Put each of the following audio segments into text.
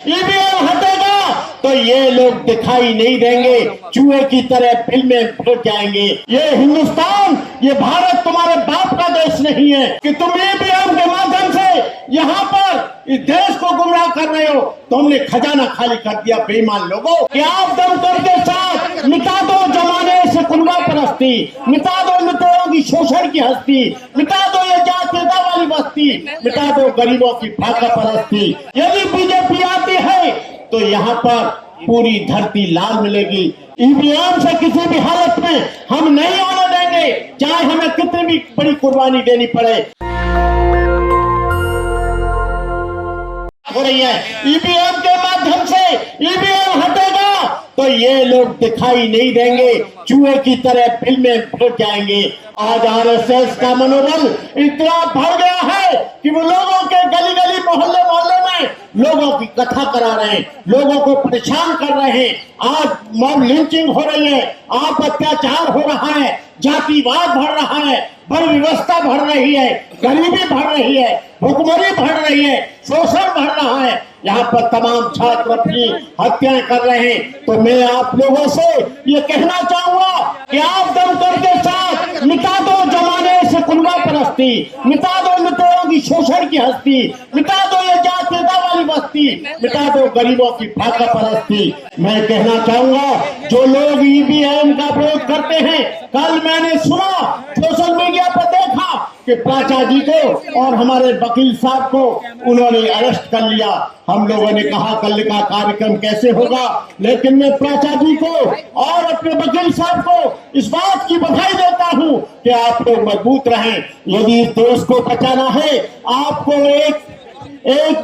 EVM हटेगा तो ये लोग दिखाई नहीं देंगे, चूहे की तरह फिल्में फट जाएंगे। ये हिंदुस्तान, ये भारत तुम्हारे बाप का देश नहीं है कि तुम ईवीएम के माध्यम से यहाँ पर इस देश को गुमराह कर रहे हो। तुमने खजाना खाली कर दिया बेईमान लोगों कि आप दमकल के साथ मिटा दो जमाने से कुनबा परस्ती, मिटा दो लुटेरों की शोषण की हस्ती, मिटा दो ये जातीयता वाली बस्ती, मिटा दो गरीबों की फाका परस्ती। यदि बीजेपी आती है तो यहाँ पर पूरी धरती लाल मिलेगी। ईवीएम से किसी भी हालत में हम नहीं होने देंगे, चाहे हमें कितनी भी बड़ी कुर्बानी देनी पड़े। हो रही है ईवीएम के माध्यम से, ईवीएम हटेगा तो ये लोग दिखाई नहीं देंगे, चूहे की तरह फिल्में फट जाएंगे। आज आरएसएस का मनोबल इतना बढ़ गया है कि वो लोगों के गली गली मोहल्ले मोहल्ले में लोगों की कथा करा रहे हैं, लोगों को परेशान कर रहे हैं। आज मॉब लिंचिंग हो रही है, आप अत्याचार हो रहा है, जातिवाद बढ़ रहा है, बड़ी व्यवस्था बढ़ रही है, गरीबी बढ़ रही है, भुखमरी बढ़ रही है, शोषण बढ़ रहा है। यहाँ पर तमाम छात्र अपनी हत्याएं कर रहे हैं। तो मैं आप लोगों से ये कहना चाहूंगा कि आप दमकल के साथ मिटा दो जमाने से कुनबा परस्ती, मिटा दो लुटेरों की शोषण की हस्ती, मिटा दो ये जातीयता वाली बस्ती, मिटा दो गरीबों की फाका परस्ती। मैं कहना चाहूंगा जो लोग ईवीएम का विरोध करते हैं, कल मैंने सुना सोशल मीडिया पर देखा कि प्राचा जी को और हमारे वकील साहब को उन्होंने अरेस्ट कर लिया। हम लोगों ने कहा कल का कार्यक्रम कैसे होगा, लेकिन मैं प्राचा जी को और अपने वकील साहब को इस बात की बधाई देता हूं कि आप लोग मजबूत रहें। यदि इस देश को बचाना है, आपको एक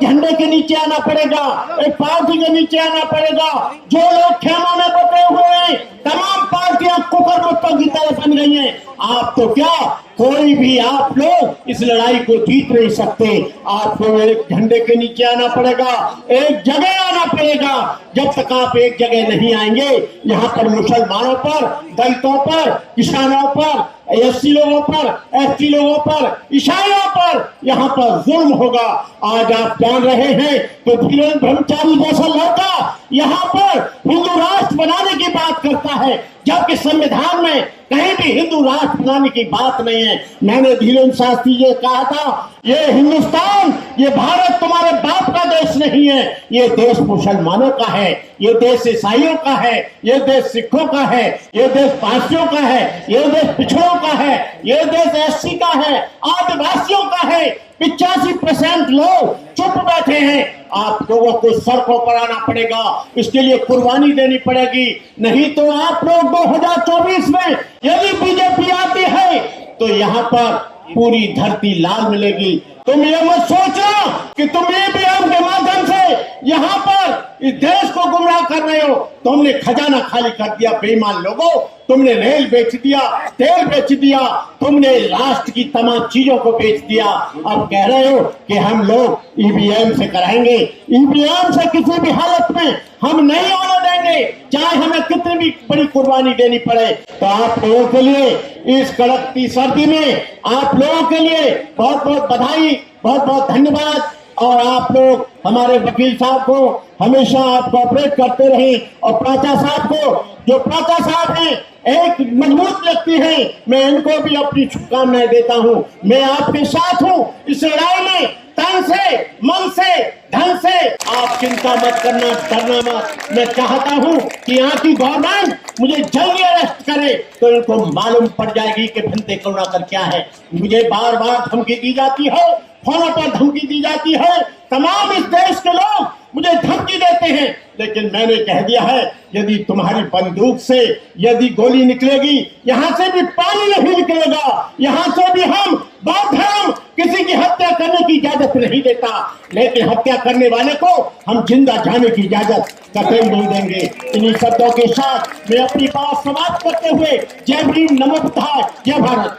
झंडे के नीचे आना पड़ेगा, एक पार्टी के नीचे आना पड़ेगा। जो लोग खेमों में बटे हुए हैं, तमाम पार्टियां कुकर मुत्तों की तरह बन गई हैं। आप तो क्या, कोई भी आप लोग इस लड़ाई को जीत नहीं सकते। आपको एक झंडे के नीचे आना पड़ेगा, एक जगह आना पड़ेगा। जब तक आप एक जगह नहीं आएंगे, यहाँ पर मुसलमानों पर, दलितों पर, किसानों पर, एससी लोगों पर, एसटी लोगों पर, ईसाइयों पर यहाँ पर जुल्म होगा। आज आप जान रहे हैं तो धीरेन्द्र ब्रह्मचारी जैसा लड़का यहाँ पर हिंदू राष्ट्र बनाने की बात करता है, जबकि संविधान में कहीं भी हिंदू राष्ट्र बनाने की बात नहीं है। मैंने धीरेन्द्र शास्त्री जी कहा था, ये हिंदुस्तान, ये भारत तुम्हारे बाप का देश नहीं है, ये देश मुसलमानों का है, ये देश ईसाइयों का है, ये देश सिखों का है, ये देश पारसियों का है, ये देश पिछड़ों का है, ये देश एससी का है, आदिवासियों का है। 85% लोग चुप बैठे हैं। आप लोगों को सड़कों पर आना पड़ेगा, इसके लिए कुर्बानी देनी पड़ेगी। नहीं तो आप लोग 2024 में यदि बीजेपी आती है तो यहाँ पर पूरी धरती लाल मिलेगी। तुम ये मत सोचो कि तुम ईवीएम के माध्यम से यहाँ पर इस देश को गुमराह कर रहे हो। तुमने खजाना खाली कर दिया बेईमान लोगों, तुमने रेल बेच दिया, तेल बेच दिया, तुमने राष्ट्र की तमाम चीजों को बेच दिया। अब कह रहे हो कि हम लोग ईवीएम से कराएंगे। ईवीएम से किसी भी हालत में हम नहीं होने देंगे, चाहे हमें कितनी भी बड़ी कुर्बानी देनी पड़े। तो आप लोगों के लिए इस कड़कती सर्दी में आप लोगों के लिए बहुत बहुत बधाई, बहुत बहुत धन्यवाद। और आप लोग हमारे वकील साहब को हमेशा आप कोऑपरेट करते रहें, और प्राचा साहब को, जो प्राचा साहब हैं एक मजबूत व्यक्ति हैं, मैं इनको भी अपनी शुभकामनाएं देता हूं। मैं आपके साथ हूं इस लड़ाई में, तन से, मन से, धन से। आप चिंता मत करना, डरना मत। मैं चाहता हूं कि यहाँ की गवर्नमेंट मुझे जल्दी अरेस्ट करे तो इनको मालूम पड़ जाएगी कि भिनते करुणाकर क्या है। मुझे बार बार धमकी दी जाती है, फोनों पर धमकी दी जाती है, तमाम इस देश के लोग मुझे धमकी देते हैं, लेकिन मैंने कह दिया है यदि तुम्हारी बंदूक से यदि गोली निकलेगी, यहाँ से भी पानी नहीं निकलेगा। यहाँ से भी हम बौद्ध धर्म किसी की हत्या करने की इजाजत नहीं देता, लेकिन हत्या करने वाले को हम जिंदा जाने की इजाजत कतई नहीं देंगे। इन्हीं शब्दों के साथ मैं अपनी बात समाप्त करते हुए जय भीम, नमो बुद्धाय, जय भारत।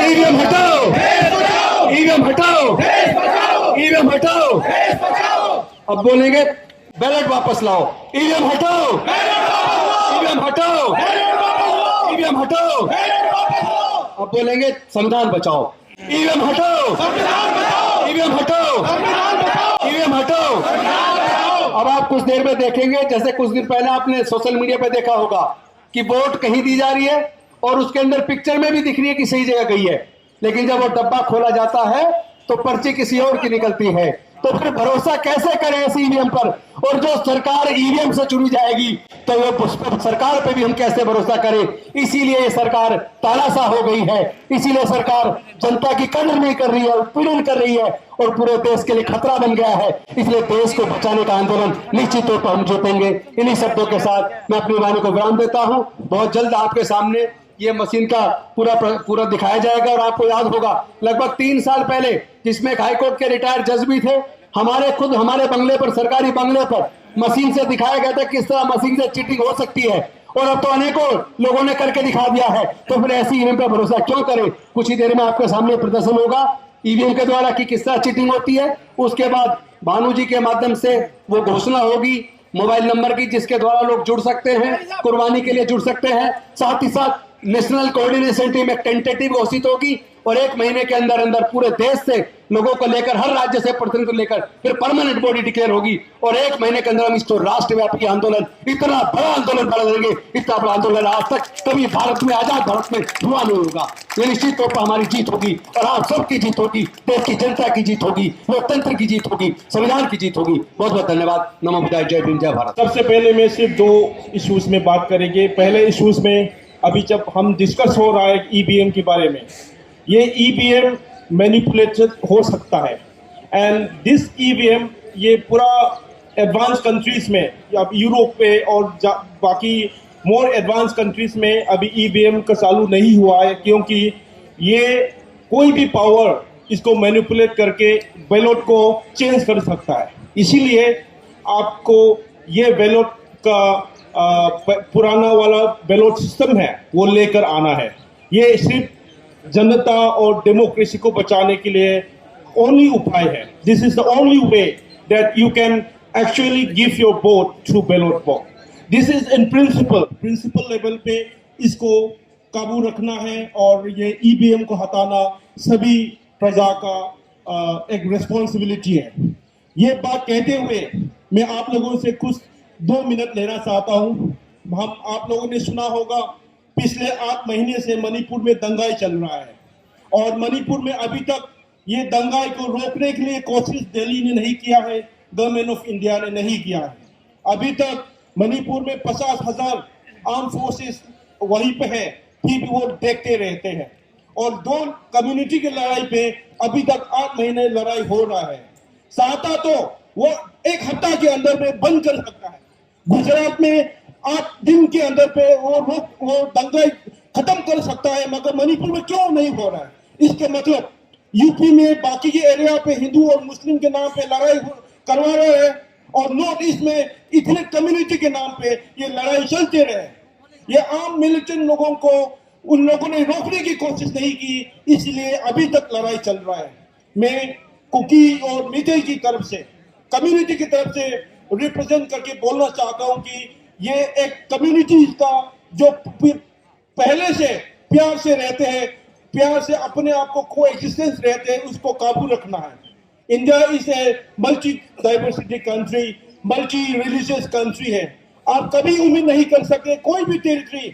ईवीएम हटाओ, ईवीएम हटाओ, ईवीएम हटाओ। अब बोलेंगे बैलेट वापस लाओ। ईवीएम हटाओ, ईवीएम हटाओ, ईवीएम हटाओ। अब बोलेंगे संविधान बचाओ। ईवीएम हटाओ, ईवीएम हटाओ, ईवीएम हटाओ। अब आप कुछ देर में देखेंगे, जैसे कुछ दिन पहले आपने सोशल मीडिया पे देखा होगा कि वोट कहीं दी जा रही है और उसके अंदर पिक्चर में भी दिख रही है कि सही जगह गई है, लेकिन जब वो डब्बा खोला जाता है तो पर्ची किसी और की निकलती है। तो फिर भरोसा कैसे करें इस ईवीएम पर? और जो सरकार ईवीएम से चुनी जाएगी तो वो सरकार पे भी हम कैसे भरोसा करें? इसीलिए ये सरकार तानाशाह हो गई है, इसीलिए सरकार जनता की कदर नहीं कर रही है, उत्पीड़न कर रही है और पूरे देश के लिए खतरा बन गया है। इसलिए देश को बचाने का आंदोलन निश्चित तौर पर हम जीतेंगे। इन्हीं शब्दों के साथ मैं अपनी वाणी को विराम देता हूं। बहुत जल्द आपके सामने ये मशीन का पूरा दिखाया जाएगा। और आपको याद होगा लगभग 3 साल पहले, जिसमें एक हाईकोर्ट के रिटायर्ड जज भी थे, हमारे बंगले पर, सरकारी बंगले पर मशीन से दिखाया गया था किस तरह मशीन से चीटिंग हो सकती है। और अब तो अनेकों लोगों ने करके दिखा दिया है। तो फिर ऐसी ईवीएम पर भरोसा क्यों करें? कुछ ही देर में आपके सामने प्रदर्शन होगा ईवीएम के द्वारा कि किस तरह चीटिंग होती है। उसके बाद भानु जी के माध्यम से वो घोषणा होगी मोबाइल नंबर की, जिसके द्वारा लोग जुड़ सकते हैं, कुर्बानी के लिए जुड़ सकते हैं। साथ ही साथ नेशनल कोऑर्डिनेशन टीम एक टेंटेटिव घोषित होगी और 1 महीने के अंदर अंदर पूरे देश से लोगों को लेकर, हर राज्य से प्रतिनिधि को लेकर फिर परमानेंट बॉडी डिक्लेयर होगी और 1 महीने के अंदर हम इसको राष्ट्रव्यापी आंदोलन, इतना बड़ा आंदोलन बढ़ा देंगे। इतना बड़ा आंदोलन आज तक कभी भारत में, आजाद भारत में हुआ नहीं होगा। ये निश्चित तौर पर हमारी जीत होगी और आप सबकी जीत होगी, देश की जनता की जीत होगी, लोकतंत्र की जीत होगी, संविधान की जीत होगी। बहुत बहुत धन्यवाद। नमो बुद्धाय। जय भीम, जय भारत। सबसे पहले मैं सिर्फ 2 इश्यूज में बात करेंगे। पहले इश्यूज में अभी जब हम डिस्कस हो रहा है ईवीएम के बारे में, ये ईवीएम मैनिपुलेटेड हो सकता है एंड दिस ईवीएम ये पूरा एडवांस कंट्रीज में, अब यूरोप पे और बाकी मोर एडवांस कंट्रीज में अभी ईवीएम का चालू नहीं हुआ है, क्योंकि ये कोई भी पावर इसको मैनिपुलेट करके बैलेट को चेंज कर सकता है। इसीलिए आपको ये बैलेट का पुराना वाला बैलेट सिस्टम है वो लेकर आना है। ये सिर्फ जनता और डेमोक्रेसी को बचाने के लिए ओनली उपाय है। This is the only way that you can actually give your vote through ballot box. This is in principle level पे इसको काबू रखना है और ये ईवीएम को हटाना सभी प्रजा का एक रिस्पॉन्सिबिलिटी है। ये बात कहते हुए मैं आप लोगों से कुछ 2 मिनट लेना चाहता हूं। आप लोगों ने सुना होगा पिछले 8 महीने से मणिपुर में दंगाई चल रहा है और मणिपुर में अभी तक ये दंगाई को रोकने के लिए कोशिश दिल्ली ने नहीं किया है, गवर्नमेंट ऑफ इंडिया ने नहीं किया है। अभी तक मणिपुर में 50,000 आर्म फोर्सेस वहीं पे है, फिर भी वो देखते रहते हैं और 2 कम्युनिटी की लड़ाई पे अभी तक 8 महीने लड़ाई हो रहा है। चाहता तो वो 1 हफ्ता के अंदर में बंद कर सकता है। गुजरात में 8 दिन के अंदर पे वो दंगा खत्म कर सकता है, मगर मणिपुर में क्यों नहीं हो रहा है? इसके मतलब यूपी में बाकी के एरिया पे हिंदू और मुस्लिम के नाम पे लड़ाई करवा रहे हैं और नॉर्थ ईस्ट में इतने कम्युनिटी के नाम पे ये लड़ाई चलते रहे। ये आम मिलिटेंट लोगों को उन लोगों ने रोकने की कोशिश नहीं की, इसलिए अभी तक लड़ाई चल रहा है। मैं कुकी और मितेई की तरफ से, कम्युनिटी की तरफ से रिप्रेजेंट करके बोलना चाहता हूं कि ये एक कम्युनिटी का जो पहले से प्यार से रहते हैं, प्यार से अपने आप को को एग्जिस्टेंस रहते हैं, उसको काबू रखना है। India is a multi diversity country, multi religious country है। आप कभी उम्मीद नहीं कर सकते कोई भी टेरिटरी,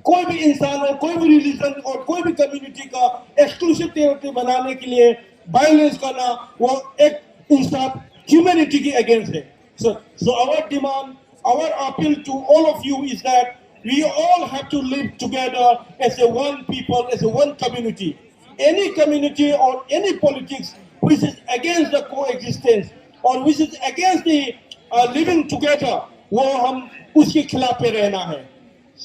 कोई भी इंसान और कोई भी रिलीजन और कोई भी कम्युनिटी का एक्सक्लूसिव टेरिटरी बनाने के लिए वायलेंस करना, वो एक इंसान ह्यूमैनिटी के अगेंस्ट है। So our demand, our appeal to all of you is that we all have to live together as a one people, as a one community. Any community or any politics which is against the coexistence or which is against the living together, वो हम उसके खिलाफ पे रहना है।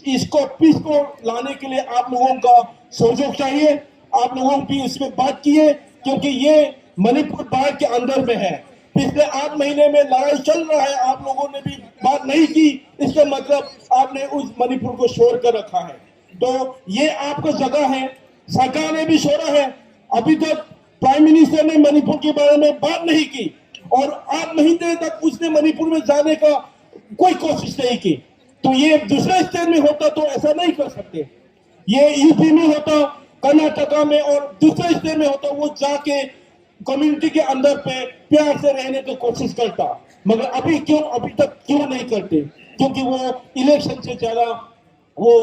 इसको piece को लाने के लिए आप लोगों का सहयोग चाहिए। आप लोगों की इसमें बात की है क्योंकि ये मणिपुर भारत के अंदर में है। पिछले 8 महीने में लड़ाई चल रहा है, आप लोगों ने भी बात नहीं की, इसका मतलब आपने उस मणिपुर को छोड़ कर रखा है। तो ये आपका जगह है, सरकार ने भी छोड़ा है। अभी तक प्राइम मिनिस्टर ने मणिपुर के बारे में बात नहीं की और 8 महीने तक उसने मणिपुर में जाने का कोई कोशिश नहीं की। तो ये दूसरे स्टेट में होता तो ऐसा नहीं कर सकते। ये यूपी में होता, कर्नाटका में और दूसरे स्टेट में होता, वो जाके कम्युनिटी के अंदर पे प्यार से रहने की कोशिश करता, मगर अभी तक क्यों नहीं करते? क्योंकि वो इलेक्शन से ज्यादा वो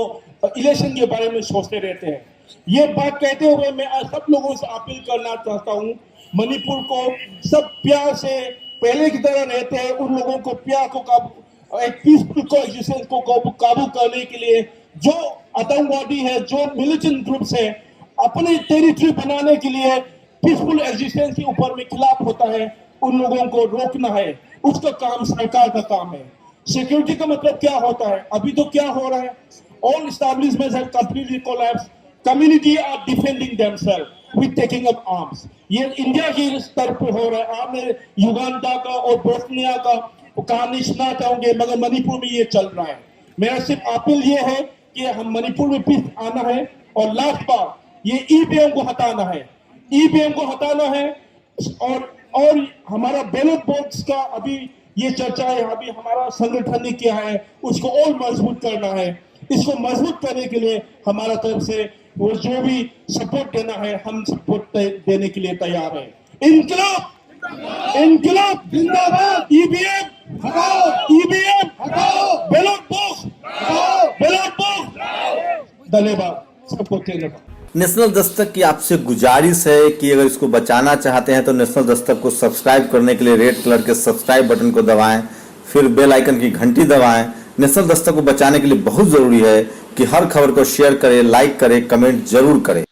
इलेक्शन के बारे में सोचते रहते हैं। ये बात कहते हुए मैं आज सब लोगों से अपील करना चाहता हूँ, मणिपुर को सब प्यार से पहले की तरह रहते हैं, उन लोगों को प्यार को काबू, एक पीसफुल कोएग्जिस्टेंस को काबू करने के लिए जो आतंकवादी है, जो मिलिटेंट ग्रुप्स है, अपने टेरिटरी बनाने के लिए पीसफुल एग्जिस्टेंस के ऊपर में खिलाफ होता है, उन लोगों को रोकना है। उसका काम सरकार का काम है। सिक्योरिटी का मतलब क्या होता है? अभी तो क्या हो रहा है? All establishments have completely collapsed. Community are defending themselves with taking up arms. ये इंडिया के स्तर पे हो रहा है। आपने युगांडा का और बोस्निया का कहानी सुना चाहोगे, मगर मणिपुर में ये चल रहा है। मेरा सिर्फ अपील ये है कि हम मणिपुर में पीस आना है, और लास्ट बार ये ईवीएम को हटाना है, ईवीएम को हटाना है। और हमारा बैलेट बॉक्स का अभी ये चर्चा है, अभी हमारा संगठन ने किया है, उसको और मजबूत करना है। इसको मजबूत करने के लिए हमारा तरफ से वो जो भी सपोर्ट देना है, हम सपोर्ट देने के लिए तैयार हैं। इनकलाब, इनकलाब जिंदाबाद। ईवीएम हटाओ, ईवीएम हटाओ, बैलेट बॉक्स हटाओ, बैलेट बॉक्स। धन्यवाद, सबको धन्यवाद। नेशनल दस्तक की आपसे गुजारिश है कि अगर इसको बचाना चाहते हैं तो नेशनल दस्तक को सब्सक्राइब करने के लिए रेड कलर के सब्सक्राइब बटन को दबाएं, फिर बेल आइकन की घंटी दबाएं। नेशनल दस्तक को बचाने के लिए बहुत जरूरी है कि हर खबर को शेयर करें, लाइक करें, कमेंट जरूर करें।